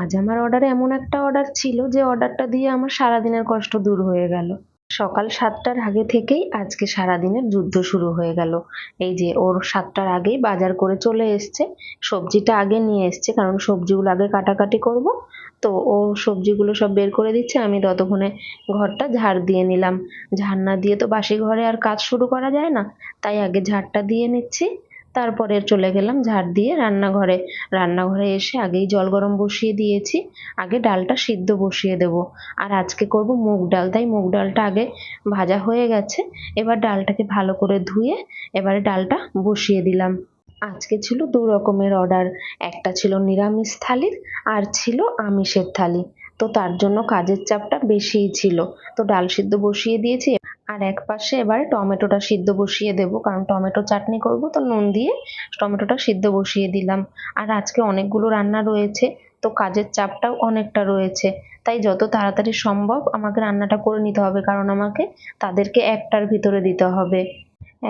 আজ আমার অর্ডারে এমন একটা অর্ডার ছিল যে অর্ডারটা দিয়ে আমার সারাদিনের কষ্ট দূর হয়ে গেল। সকাল 7টার আগে থেকেই আজকে সারাদিনের যুদ্ধ শুরু হয়ে গেল। এই যে ওর 7টার আগেই বাজার করে চলে এসছে, সবজিটা আগে নিয়ে এসছে কারণ সবজিগুলো আগে কাটাকাটি করব। তো ও সবজিগুলো সব বের করে দিচ্ছে, আমি ততক্ষণে ঘরটা ঝাড় দিয়ে নিলাম। ঝাড় না দিয়ে তো বাসি ঘরে আর কাজ শুরু করা যায় না, তাই আগে ঝাড়টা দিয়ে নিচ্ছি। তারপরে চলে গেলাম ঝাড় দিয়ে রান্নাঘরে। রান্নাঘরে এসে আগেই জল গরম বসিয়ে দিয়েছি, আগে ডালটা সিদ্ধ বসিয়ে দেব। আর আজকে করব মুগ ডাল, তাই মুগ ডালটা আগে ভাজা হয়ে গেছে। এবার ডালটাকে ভালো করে ধুয়ে এবারে ডালটা বসিয়ে দিলাম। আজকে ছিল দু রকমের অর্ডার, একটা ছিল নিরামিষ থালির আর ছিল আমিষের থালি। তো তার জন্য কাজের চাপটা বেশিই ছিল। তো ডাল সিদ্ধ বসিয়ে দিয়েছি, আর এক পাশে এবারে টমেটোটা সিদ্ধ বসিয়ে দেব, কারণ টমেটো চাটনি করব, তো নুন দিয়ে টমেটোটা সিদ্ধ বসিয়ে দিলাম। আর আজকে অনেকগুলো রান্না রয়েছে, তো কাজের চাপটাও অনেকটা রয়েছে, তাই যত তাড়াতাড়ি সম্ভব আমাকে রান্নাটা করে নিতে হবে, কারণ আমাকে তাদেরকে 1টার ভিতরে দিতে হবে।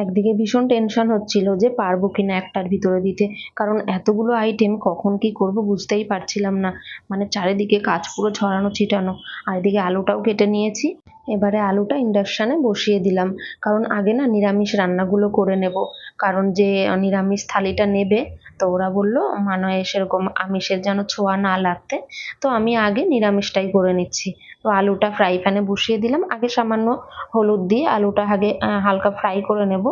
একদিকে ভীষণ টেনশন হচ্ছিল যে পারবো কিনা 1টার ভিতরে দিতে, কারণ এতগুলো আইটেম কখন কি করব বুঝতেই পারছিলাম না। মানে চারিদিকে কাজ পুরো ছড়ানো ছিটানো। আর এদিকে আলুটাও কেটে নিয়েছি, এবারে আলুটা ইন্ডাকশানে বসিয়ে দিলাম, কারণ আগে না নিরামিষ রান্নাগুলো করে নেব। কারণ যে নিরামিষ থালিটা নেবে, তো ওরা বললো মানে সেরকম আমিষের যেন ছোঁয়া না লাগতে, তো আমি আগে নিরামিষটাই করে নিচ্ছি। তো আলুটা ফ্রাই প্যানে বসিয়ে দিলাম, আগে সামান্য হলুদ দিয়ে আলুটা আগে হালকা ফ্রাই করে নেব।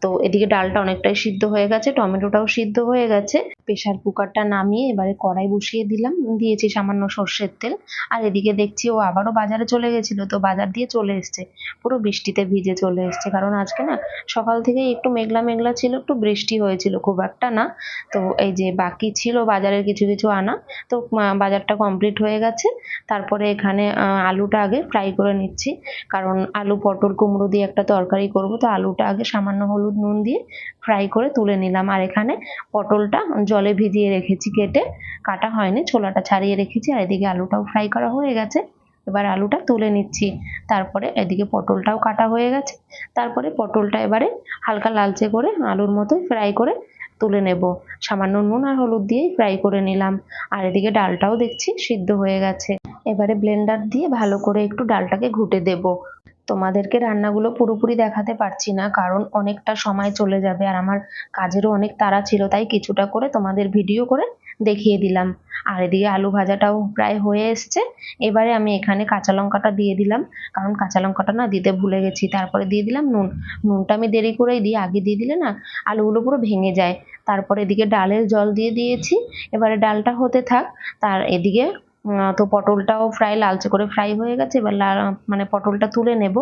তো এদিকে ডালটা অনেকটাই সিদ্ধ হয়ে গেছে, টমেটোটাও সিদ্ধ হয়ে গেছে। প্রেসার কুকারটা নামিয়ে এবারে কড়াই বসিয়ে দিলাম, দিয়েছি সামান্য সর্ষের তেল। আর এদিকে দেখছি ও আবারও বাজারে চলে গেছিল, তো বাজার দিয়ে চলে এসছে, পুরো বৃষ্টিতে ভিজে চলে এসছে, কারণ আজকে না সকাল থেকে একটু মেঘলা মেঘলা ছিল, একটু বৃষ্টি হয়েছিল, খুব একটা না। তো এই যে বাকি ছিল বাজারের কিছু কিছু আনা, তো বাজারটা কমপ্লিট হয়ে গেছে। তারপরে এখানে আলুটা আগে ফ্রাই করে নিচ্ছি, কারণ আলু পটল কুমড়ো দিয়ে একটা তরকারি করব, তো আলুটা আগে সামান্য হলুদ নুন দিয়ে ফ্রাই করে তুলে নিলাম। আর এখানে পটলটা জলে ভিজিয়ে রেখেছি, কেটে কাটা হয়নি, ছোলাটা ছাড়িয়ে রেখেছি। আর এদিকে আলুটাও ফ্রাই করা হয়ে গেছে, এবার আলুটা তুলে নিচ্ছি। তারপরে এদিকে পটলটাও কাটা হয়ে গেছে, তারপরে পটলটা এবারে হালকা লালচে করে আলুর মতোই ফ্রাই করে তুলে নেব। সামান্য নুন আর হলুদ দিয়েই ফ্রাই করে নিলাম। আর এদিকে ডালটাও দেখছি সিদ্ধ হয়ে গেছে, এবারে ব্লেন্ডার দিয়ে ভালো করে একটু ডালটাকে ঘুটে দেব। তোমাদেরকে রান্নাগুলো পুরোপুরি দেখাতে পারছি না, কারণ অনেকটা সময় চলে যাবে আর আমার কাজেরও অনেক তাড়া ছিল, তাই কিছুটা করে তোমাদের ভিডিও করে দেখিয়ে দিলাম। আর এদিকে আলু ভাজাটাও প্রায় হয়ে এসছে, এবারে আমি এখানে কাঁচা লঙ্কাটা দিয়ে দিলাম, কারণ কাঁচা লঙ্কাটা না দিতে ভুলে গেছি। তারপরে দিয়ে দিলাম নুন, নুনটা আমি দেরি করেই দিই, আগে দিয়ে দিলে না আলুগুলো পুরো ভেঙে যায়। তারপরে এদিকে ডালের জল দিয়ে দিয়েছি, এবারে ডালটা হতে থাক। তার এদিকে তো পটলটাও ফ্রাই লালচে করে ফ্রাই হয়ে গেছে, এবার মানে পটলটা তুলে নেব।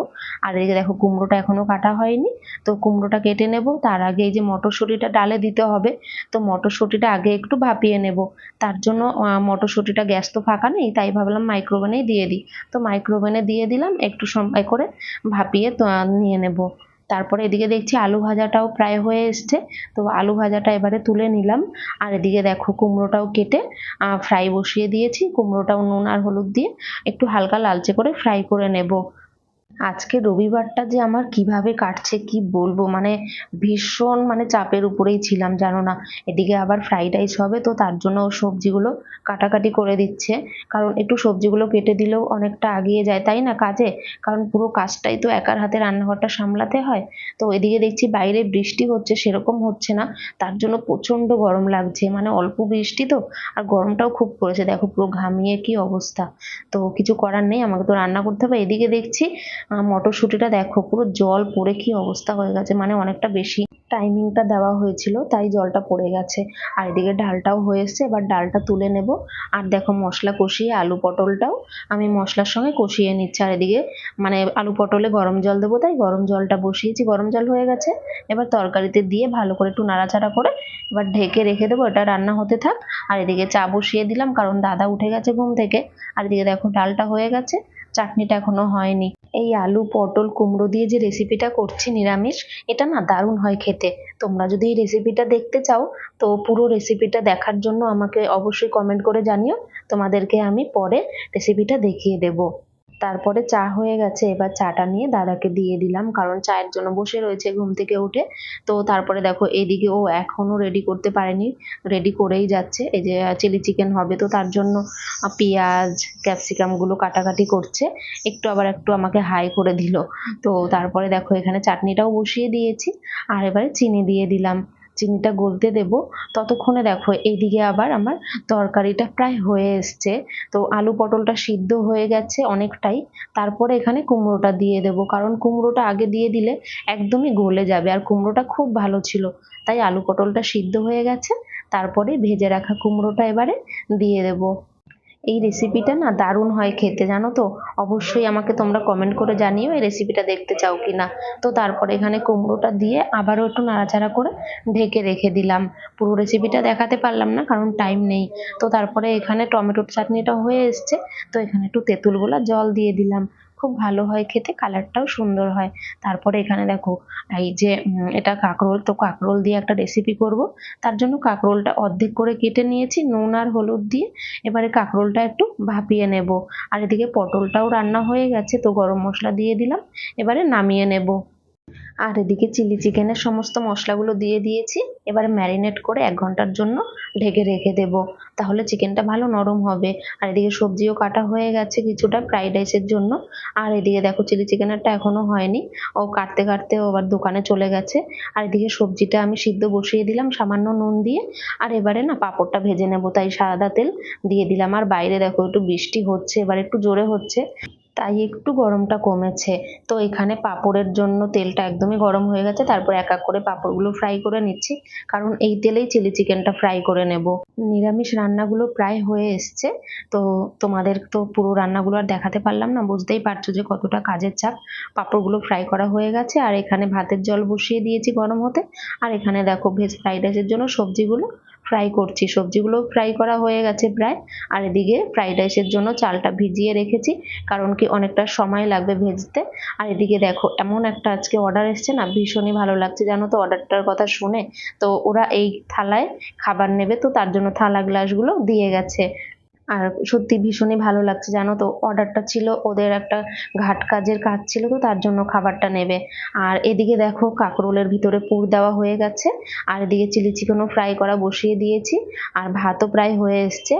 আর এই যে দেখো কুমড়োটা এখনো কাটা হয়নি, তো কুমড়োটা কেটে নেব। তার আগে এই যে মটরশুঁটিটা ডালে দিতে হবে, তো মটরশুঁটিটা আগে একটু ভাপিয়ে নেব। তার জন্য মটরশুঁটিটা গ্যাস তো ফাঁকা নেই, তাই ভাবলাম মাইক্রোওভেনেই দিয়ে দিই। তো মাইক্রোওভেনে দিয়ে দিলাম, একটু সময় করে ভাপিয়ে তো নিয়ে নেব। তারপরে এদিকে দেখছি আলু ভাজাটাও প্রায় হয়ে এসছে, তো আলু ভাজাটা এবারে তুলে নিলাম। আর এদিকে দেখো কুমড়োটাও কেটে ফ্রাই বসিয়ে দিয়েছি, কুমড়োটাও নুন আর হলুদ দিয়ে একটু হালকা লালচে করে ফ্রাই করে নেব। আজকে রবিবারটা যে আমার কিভাবে কাটছে কি বলবো, মানে ভীষণ মানে চাপের উপরেই ছিলাম জানো না। এদিকে আবার ফ্রাইড রাইস হবে, তো তার জন্য ও সবজিগুলো কাটাকাটি করে দিচ্ছে, কারণ একটু সবজিগুলো কেটে দিলেও অনেকটা আগিয়ে যায় তাই না কাজে, কারণ পুরো কাজটাই তো একার হাতে রান্নাঘরটা সামলাতে হয়। তো এদিকে দেখছি বাইরে বৃষ্টি হচ্ছে, সেরকম হচ্ছে না, তার জন্য প্রচন্ড গরম লাগছে, মানে অল্প বৃষ্টি তো, আর গরমটাও খুব পড়েছে, দেখো পুরো ঘামিয়ে কি অবস্থা। তো কিছু করার নেই, আমাকে তো রান্না করতে হবে। এদিকে দেখছি মটরশুঁটিটা দেখো পুরো জল পড়ে কি অবস্থা হয়ে গেছে, মানে অনেকটা বেশি টাইমিংটা দেওয়া হয়েছিল তাই জলটা পড়ে গেছে। আর এদিকে ডালটাও হয়ে এসছে, এবার ডালটা তুলে নেব। আর দেখো মশলা কষিয়ে আলু পটলটাও আমি মশলার সঙ্গে কষিয়ে নিচ্ছি। আর এদিকে মানে আলু পটলে গরম জল দেবো, তাই গরম জলটা বসিয়েছি, গরম জল হয়ে গেছে। এবার তরকারিতে দিয়ে ভালো করে একটু নাড়াচাড়া করে এবার ঢেকে রেখে দেবো, এটা রান্না হতে থাক। আর এদিকে চা বসিয়ে দিলাম, কারণ দাদা উঠে গেছে ঘুম থেকে। আর এদিকে দেখো ডালটা হয়ে গেছে, চাটনিটা এখনো হয়নি। এই আলু পটল কুমড়ো দিয়ে যে রেসিপিটা করছি নিরামিষ, এটা না দারুণ হয় খেতে। তোমরা যদি এই রেসিপিটা দেখতে চাও, তো পুরো রেসিপিটা দেখার জন্য আমাকে অবশ্যই কমেন্ট করে জানিও, তোমাদেরকে আমি পরে রেসিপিটা দেখিয়ে দেব। তারপরে চা হয়ে গেছে, এবার চাটা নিয়ে দাদাকে দিয়ে দিলাম, কারণ চায়ের জন্য বসে রয়েছে ঘুম থেকে উঠে। তো তারপরে দেখো এদিকে ও এখনো রেডি করতে পারেনি, রেডি করেই যাচ্ছে। এই যে চিলি চিকেন হবে, তো তার জন্য পেঁয়াজ ক্যাপসিকাম গুলো কাটাকাটি করছে। একটু আবার একটু আমাকে হাই করে দিল। তো তারপরে দেখো এখানে চাটনিটাও বসিয়ে দিয়েছি, আর এবারে চিনি দিয়ে দিলাম, চিনিটা গলতে দেব। ততক্ষণে দেখো এইদিকে আবার আমার তরকারিটা প্রায় হয়ে এসছে। তো আলু পটলটা সিদ্ধ হয়ে গেছে অনেকটাই। তারপরে এখানে কুমড়োটা দিয়ে দেবো, কারণ কুমড়োটা আগে দিয়ে দিলে একদমই গলে যাবে, আর কুমড়োটা খুব ভালো ছিল। তাই আলু পটলটা সিদ্ধ হয়ে গেছে, তারপরে ভেজে রাখা কুমড়োটা এবারে দিয়ে দেবো। এই রেসিপিটা না দারুণ হয় খেতে, জানো তো। অবশ্যই আমাকে তোমরা কমেন্ট করে জানিও এই রেসিপিটা দেখতে চাও কিনা। তো তারপরে এখানে কুমড়োটা দিয়ে আবারও একটু নাড়াচাড়া করে ঢেকে রেখে দিলাম। পুরো রেসিপিটা দেখাতে পারলাম না, কারণ টাইম নেই। তো তারপরে এখানে টমেটোর চাটনিটা হয়ে এসছে, তো এখানে একটু তেঁতুল গোলা জল দিয়ে দিলাম। খুব ভালো হয় খেতে, কালারটাও সুন্দর হয়। তারপরে এখানে দেখো এই যে এটা কাঁকরোল, তো কাঁকরোল দিয়ে একটা রেসিপি করব। তার জন্য কাঁকরোলটা অর্ধেক করে কেটে নিয়েছি নুন আর হলুদ দিয়ে। এবারে কাঁকরোলটা একটু ভাপিয়ে নেব। আর এদিকে পটলটাও রান্না হয়ে গেছে, তো গরম মশলা দিয়ে দিলাম, এবারে নামিয়ে নেব। আর এদিকে চিলি চিকেনের সমস্ত মশলাগুলো দিয়ে দিয়েছি। এবারে ম্যারিনেট করে 1 ঘন্টার জন্য ঢেকে রেখে দেব, তাহলে চিকেনটা ভালো নরম হবে। আর এদিকে সবজিও কাটা হয়ে গেছে কিছুটা ফ্রাইড রাইসের জন্য। আর এদিকে দেখো চিলি চিকেনেরটা এখনো হয়নি, ও কাটতে কাটতে ও আবার দোকানে চলে গেছে। আর এদিকে সবজিটা আমি সিদ্ধ বসিয়ে দিলাম সামান্য নুন দিয়ে। আর এবারে না পাঁপড়টা ভেজে নেব, তাই সাদা তেল দিয়ে দিলাম। আর বাইরে দেখো একটু বৃষ্টি হচ্ছে, এবার একটু জোরে হচ্ছে, তাই একটু গরমটা কমেছে। তো এখানে পাঁপড়ের জন্য তেলটা একদমই গরম হয়ে গেছে, তারপর এক এক করে পাঁপড়গুলো ফ্রাই করে নিচ্ছি, কারণ এই তেলেই চিলি চিকেনটা ফ্রাই করে নেব। নিরামিষ রান্নাগুলো প্রায় হয়ে এসছে। তো তোমাদের তো পুরো রান্নাগুলো আর দেখাতে পারলাম না, বুঝতেই পারছো যে কতটা কাজের চাপ। পাঁপড়গুলো ফ্রাই করা হয়ে গেছে, আর এখানে ভাতের জল বসিয়ে দিয়েছি গরম হতে। আর এখানে দেখো ভেজ ফ্রাইড রাইসের জন্য সবজিগুলো ফ্রাই করছি, সবজিগুলো ফ্রাই করা হয়ে গেছে প্রায়। আর এদিকে ফ্রাইড রাইসের জন্য চালটা ভিজিয়ে রেখেছি, কারণ কি অনেকটা সময় লাগবে ভেজতে। আর এদিকে দেখো এমন একটা আজকে অর্ডার এসছে না, ভীষণই ভালো লাগছে জানো তো অর্ডারটার কথা শুনে। তো ওরা এই থালায় খাবার নেবে, তো তার জন্য থালা গ্লাসগুলো দিয়ে গেছে। আর সত্যি ভীষণই ভালো লাগছে জানো তো। অর্ডারটা ছিল ওদের একটা ঘাট কাজের কাজ ছিল, তো তার জন্য খাবারটা নেবে। আর এদিকে দেখো কাঁকরোলের ভিতরে পুর দেওয়া হয়ে গেছে। আর এদিকে চিলি চিকেনও ফ্রাই করা বসিয়ে দিয়েছি। আর ভাতও প্রায় হয়ে এসছে।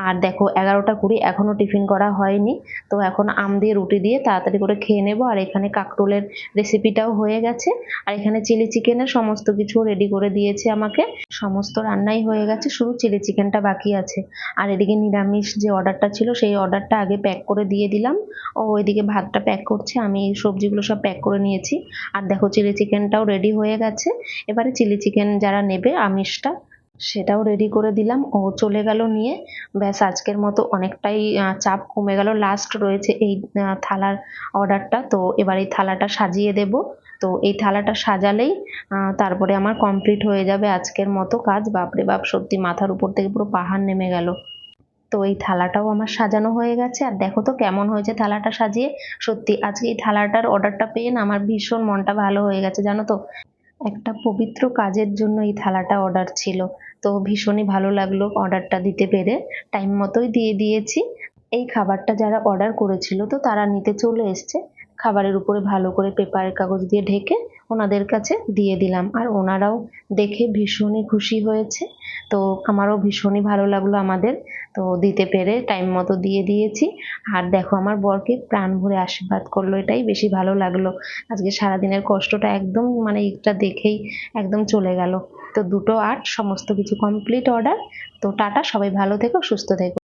আর দেখো 11টা 20 এখনো টিফিন করা হয়নি। তো এখন আম দিয়ে রুটি দিয়ে তাড়াতাড়ি করে খেয়ে নেব। আর এখানে কাঁকরোলের রেসিপিটাও হয়ে গেছে। আর এখানে চিলি চিকেনের সমস্ত কিছু রেডি করে দিয়েছে আমাকে। সমস্ত রান্নাই হয়ে গেছে, শুধু চিলি চিকেনটা বাকি আছে। আর এদিকে নিরামিষ যে অর্ডারটা ছিল সেই অর্ডারটা আগে প্যাক করে দিয়ে দিলাম। ও ওইদিকে ভাতটা প্যাক করছে, আমি এই সবজিগুলো সব প্যাক করে নিয়েছি। আর দেখো চিলি চিকেনটাও রেডি হয়ে গেছে। এবারে চিলি চিকেন যারা নেবে আমিষটা, সেটাও রেডি করে দিলাম, ও চলে গেল নিয়ে। ব্যাস আজকের মতো অনেকটাই চাপ কমে গেল। লাস্ট রয়েছে এই থালার অর্ডারটা, তো এবার এই থালাটা সাজিয়ে দেব। তো এই থালাটা সাজালেই তারপরে আমার কমপ্লিট হয়ে যাবে আজকের মতো কাজ। বাপরে বাপ, সত্যি মাথার উপর থেকে পুরো পাহাড় নেমে গেল। তো এই থালাটাও আমার সাজানো হয়ে গেছে, আর দেখো তো কেমন হয়েছে থালাটা সাজিয়ে। সত্যি আজকে এই থালাটার অর্ডারটা পেয়ে না আমার ভীষণ মনটা ভালো হয়ে গেছে জানো তো। একটা পবিত্র কাজের জন্য এই থালাটা অর্ডার ছিল। তো ভীষণই ভালো লাগলো অর্ডারটা দিতে পেরে, টাইম মতোই দিয়ে দিয়েছি। এই খাবারটা যারা অর্ডার করেছিল তো তারা নিতে চলে এসছে। খাবারের উপরে ভালো করে পেপারের কাগজ দিয়ে ঢেকে ওনাদের কাছে দিয়ে দিলাম, আর ওনারাও দেখে ভীষণই খুশি হয়েছে। তো আমারও ভীষণই ভালো লাগলো আমাদের, তো দিতে পেরে টাইম মতো দিয়ে দিয়েছি। আর দেখো আমার বরকে প্রাণ ভরে আশীর্বাদ করলো, এটাই বেশি ভালো লাগলো। আজকে সারাদিনের কষ্টটা একদম মানে এটা দেখেই একদম চলে গেল। তো 2:08 সমস্ত কিছু কমপ্লিট অর্ডার। তো টাটা, সবাই ভালো থেকো, সুস্থ থেকো।